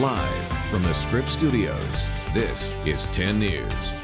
Live from the Scripps Studios, this is 10 News.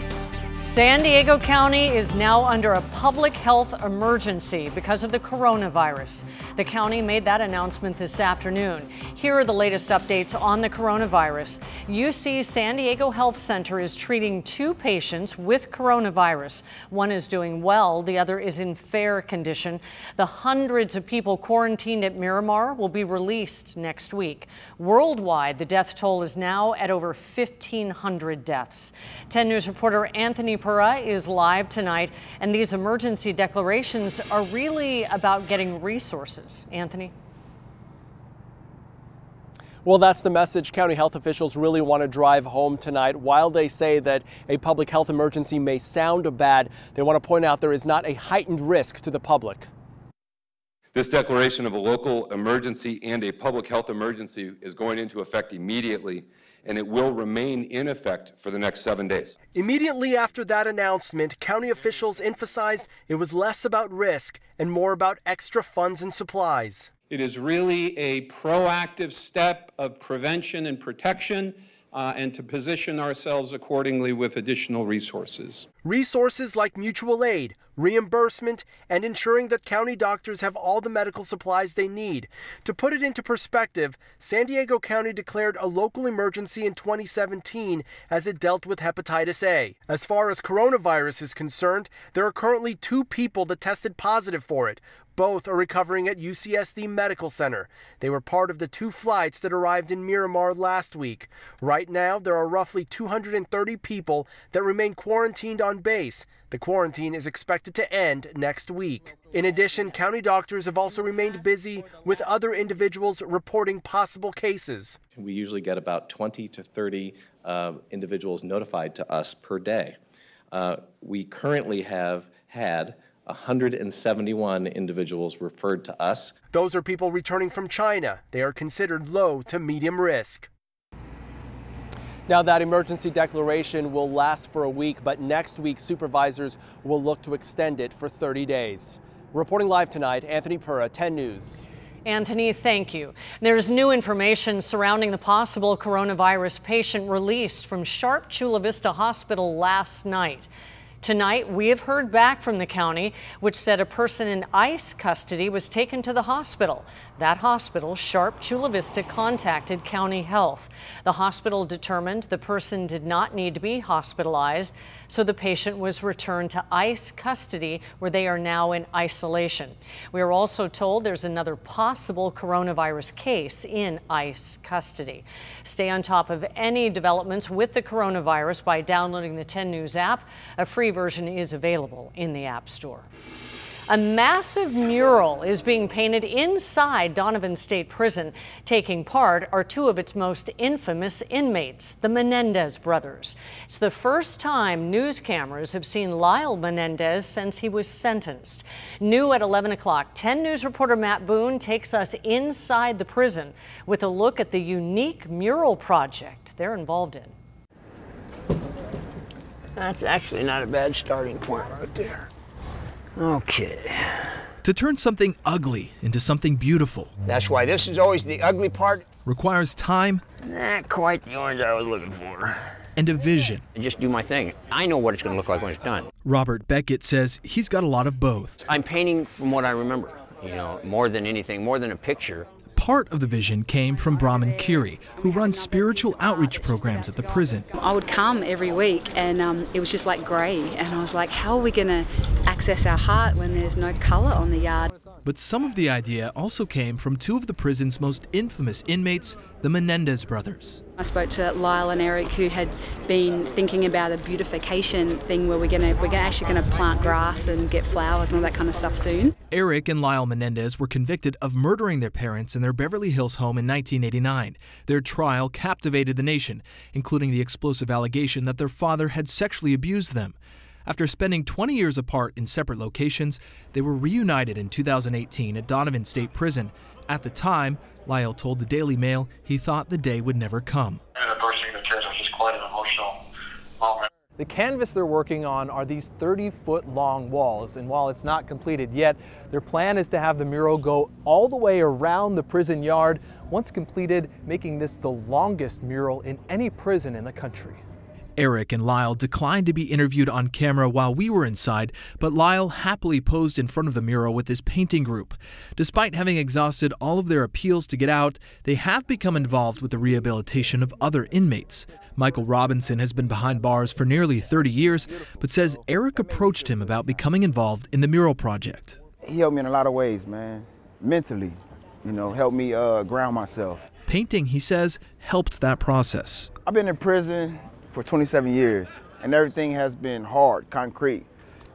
San Diego County is now under a public health emergency because of the coronavirus. The county made that announcement this afternoon. Here are the latest updates on the coronavirus. UC San Diego Health Center is treating 2 patients with coronavirus. One is doing well, the other is in fair condition. The hundreds of people quarantined at Miramar will be released next week. Worldwide, the death toll is now at over 1,500 deaths. 10 News reporter Anthony Pura is live tonight, and these emergency declarations are really about getting resources. Anthony? Well, that's the message county health officials really want to drive home tonight. While they say that a public health emergency may sound bad, they want to point out there is not a heightened risk to the public. This declaration of a local emergency and a public health emergency is going into effect immediately, and it will remain in effect for the next 7 days. Immediately after that announcement, county officials emphasized it was less about risk and more about extra funds and supplies. It is really a proactive step of prevention and protection, and to position ourselves accordingly with additional resources. Resources like mutual aid, reimbursement, and ensuring that county doctors have all the medical supplies they need. To put it into perspective, San Diego County declared a local emergency in 2017 as it dealt with hepatitis A. As far as coronavirus is concerned, there are currently 2 people that tested positive for it. Both are recovering at UCSD Medical Center. They were part of the 2 flights that arrived in Miramar last week. Right now, there are roughly 230 people that remain quarantined on base. The quarantine is expected to end next week. In addition, county doctors have also remained busy with other individuals reporting possible cases. We usually get about 20 to 30 individuals notified to us per day. We currently have had 171 individuals referred to us. Those are people returning from China. They are considered low to medium risk. Now, that emergency declaration will last for a week, but next week supervisors will look to extend it for 30 days. Reporting live tonight, Anthony Pura, 10 News. Anthony, thank you. There's new information surrounding the possible coronavirus patient released from Sharp Chula Vista Hospital last night. Tonight, we have heard back from the county, which said a person in ICE custody was taken to the hospital. That hospital, Sharp Chula Vista, contacted County Health. The hospital determined the person did not need to be hospitalized, so the patient was returned to ICE custody, where they are now in isolation. We are also told there's another possible coronavirus case in ICE custody. Stay on top of any developments with the coronavirus by downloading the 10 News app. A free version is available in the App Store. A massive mural is being painted inside Donovan State Prison. Taking part are 2 of its most infamous inmates, the Menendez brothers. It's the first time news cameras have seen Lyle Menendez since he was sentenced. New at 11 o'clock, 10 News reporter Matt Boone takes us inside the prison with a look at the unique mural project they're involved in. That's actually not a bad starting point right there. Okay. To turn something ugly into something beautiful. That's why this is always the ugly part. Requires time. Not quite the orange I was looking for. And a vision. I just do my thing. I know what it's going to look like when it's done. Robert Beckett says he's got a lot of both. I'm painting from what I remember, more than anything, more than a picture. Part of the vision came from Brahman Kiri, who runs spiritual outreach programs at the prison. I would come every week and it was just like grey, and I was like, how are we going to access our heart when there's no colour on the yard? But some of the idea also came from 2 of the prison's most infamous inmates, the Menendez brothers. I spoke to Lyle and Eric, who had been thinking about a beautification thing where we're actually going to plant grass and get flowers and all that kind of stuff soon. Eric and Lyle Menendez were convicted of murdering their parents in their Beverly Hills home in 1989. Their trial captivated the nation, including the explosive allegation that their father had sexually abused them. After spending 20 years apart in separate locations, they were reunited in 2018 at Donovan State Prison. At the time, Lyle told the Daily Mail he thought the day would never come. The bursting of the tears was just quite an emotional moment. The canvas they're working on are these 30-foot long walls, and while it's not completed yet, their plan is to have the mural go all the way around the prison yard, once completed, making this the longest mural in any prison in the country. Eric and Lyle declined to be interviewed on camera while we were inside, but Lyle happily posed in front of the mural with his painting group. Despite having exhausted all of their appeals to get out, they have become involved with the rehabilitation of other inmates. Michael Robinson has been behind bars for nearly 30 years, but says Eric approached him about becoming involved in the mural project. He helped me in a lot of ways, man. Mentally, helped me ground myself. Painting, he says, helped that process. I've been in prison for 27 years, and everything has been hard, concrete,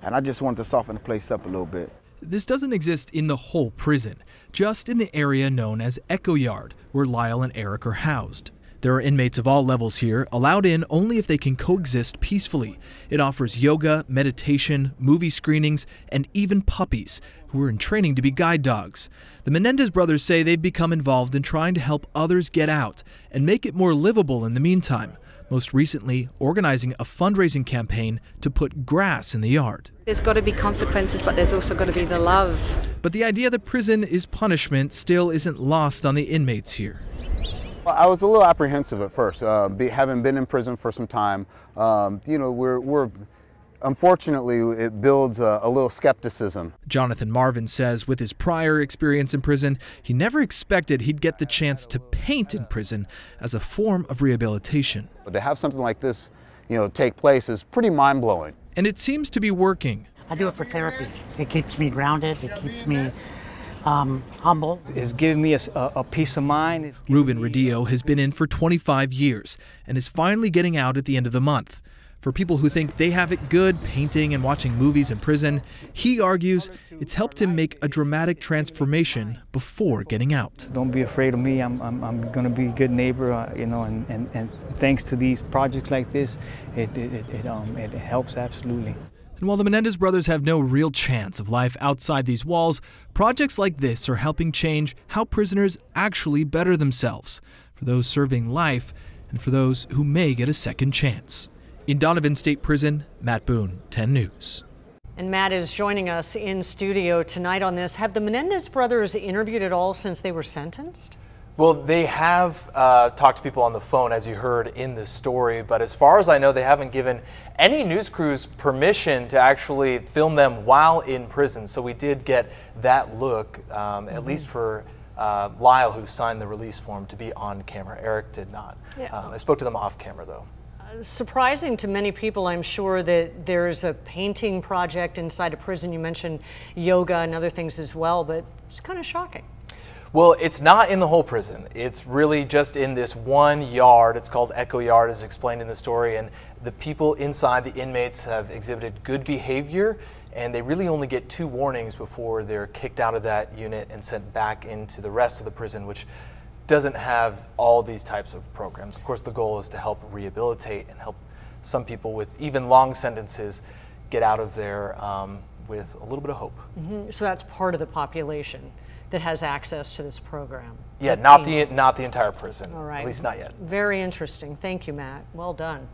and I just wanted to soften the place up a little bit. This doesn't exist in the whole prison, just in the area known as Echo Yard, where Lyle and Eric are housed. There are inmates of all levels here, allowed in only if they can coexist peacefully. It offers yoga, meditation, movie screenings, and even puppies, who are in training to be guide dogs. The Menendez brothers say they've become involved in trying to help others get out and make it more livable in the meantime. Most recently, organizing a fundraising campaign to put grass in the yard. There's got to be consequences, but there's also got to be the love. But the idea that prison is punishment still isn't lost on the inmates here. I was a little apprehensive at first, having been in prison for some time. Unfortunately, it builds a little skepticism. Jonathan Marvin says with his prior experience in prison, he never expected he'd get the chance to paint in prison as a form of rehabilitation. But to have something like this, take place is pretty mind-blowing. And it seems to be working. I do it for therapy. It keeps me grounded. It keeps me humble. It's giving me a peace of mind. Ruben Rodillo has been in for 25 years and is finally getting out at the end of the month. For people who think they have it good painting and watching movies in prison, he argues it's helped him make a dramatic transformation before getting out. Don't be afraid of me. I'm going to be a good neighbor, and thanks to these projects like this, it helps absolutely. And while the Menendez brothers have no real chance of life outside these walls, projects like this are helping change how prisoners actually better themselves, for those serving life and for those who may get a second chance. In Donovan State Prison, Matt Boone, 10 News. And Matt is joining us in studio tonight on this. Have the Menendez brothers interviewed at all since they were sentenced? Well, they have talked to people on the phone, as you heard in the story, but as far as I know, they haven't given any news crews permission to actually film them while in prison. So we did get that look, at least for Lyle, who signed the release form, to be on camera. Eric did not. Yeah. I spoke to them off camera, though. Surprising to many people, I'm sure, that there's a painting project inside a prison. You mentioned yoga and other things as well, but it's kind of shocking. Well, it's not in the whole prison. It's really just in this one yard. It's called Echo Yard, as explained in the story, and the people inside, the inmates, have exhibited good behavior, and they really only get 2 warnings before they're kicked out of that unit and sent back into the rest of the prison, which doesn't have all these types of programs. Of course, the goal is to help rehabilitate and help some people with even long sentences get out of there with a little bit of hope. So that's part of the population that has access to this program. Yeah, not the entire prison. All right. At least not yet. Very interesting. Thank you, Matt. Well done.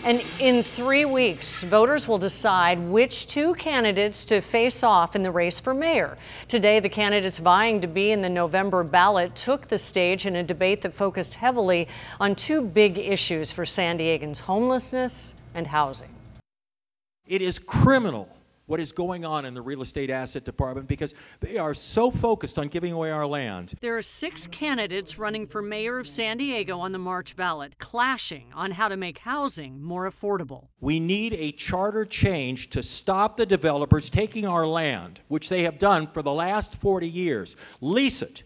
And in 3 weeks, voters will decide which 2 candidates to face off in the race for mayor. Today, the candidates vying to be in the November ballot took the stage in a debate that focused heavily on 2 big issues for San Diegans: homelessness and housing. It is criminal what is going on in the real estate asset department because they are so focused on giving away our land. There are 6 candidates running for mayor of San Diego on the March ballot, clashing on how to make housing more affordable. We need a charter change to stop the developers taking our land, which they have done for the last 40 years. Lease it.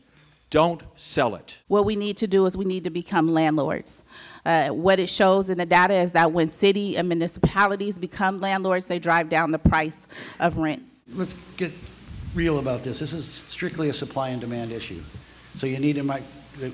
Don't sell it. What we need to do is we need to become landlords. What it shows in the data is that when city and municipalities become landlords, they drive down the price of rents. Let's get real about this. This is strictly a supply and demand issue. So you need to make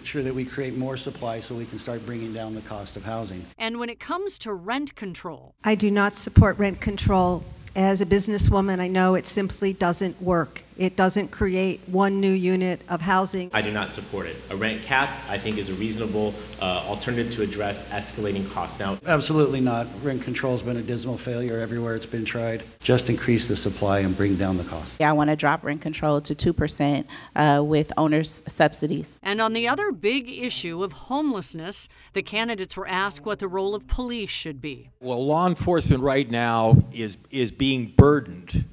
sure that we create more supply so we can start bringing down the cost of housing. And when it comes to rent control, I do not support rent control. As a businesswoman, I know it simply doesn't work. It doesn't create one new unit of housing. I do not support it. A rent cap, I think, is a reasonable alternative to address escalating costs. Now, absolutely not. Rent control has been a dismal failure everywhere it's been tried. Just increase the supply and bring down the cost. Yeah, I want to drop rent control to 2% with owners' subsidies. And on the other big issue of homelessness, the candidates were asked what the role of police should be. Well, law enforcement right now is being burdened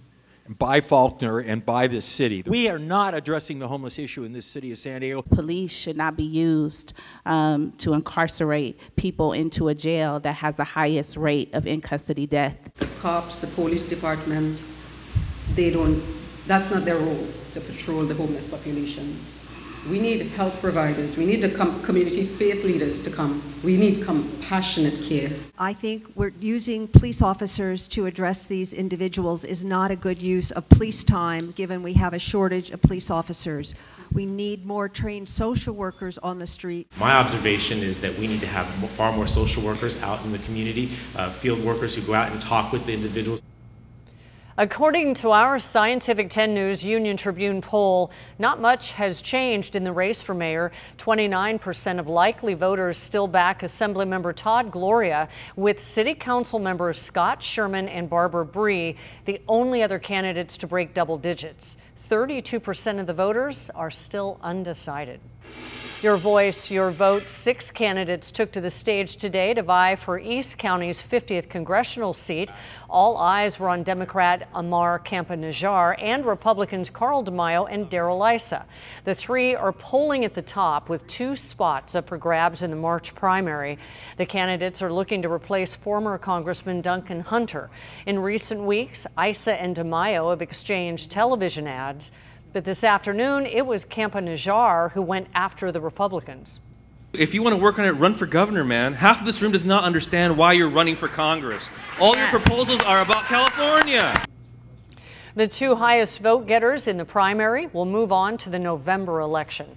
by Faulkner and by this city. We are not addressing the homeless issue in this city of San Diego. Police should not be used to incarcerate people into a jail that has the highest rate of in-custody death. The cops, the police department, that's not their role to patrol the homeless population. We need health providers. We need the community faith leaders to come. We need compassionate care. I think we're using police officers to address these individuals is not a good use of police time, given we have a shortage of police officers. We need more trained social workers on the street. my observation is that we need to have far more social workers out in the community, field workers who go out and talk with the individuals. According to our Scientific 10 News Union Tribune poll, not much has changed in the race for mayor. 29% of likely voters still back Assemblymember Todd Gloria, with City Council members Scott Sherman and Barbara Bree the only other candidates to break double digits. 32% of the voters are still undecided. Your voice, your vote. 6 candidates took to the stage today to vie for East County's 50th congressional seat. All eyes were on Democrat Amar Campa-Najjar and Republicans Carl DeMaio and Darrell Issa. The 3 are polling at the top, with 2 spots up for grabs in the March primary. The candidates are looking to replace former Congressman Duncan Hunter. In recent weeks, Issa and DeMaio have exchanged television ads. But this afternoon, it was Campa-Najjar who went after the Republicans. If you want to work on it, run for governor, man. Half of this room does not understand why you're running for Congress. All your proposals are about California. The 2 highest vote getters in the primary will move on to the November election.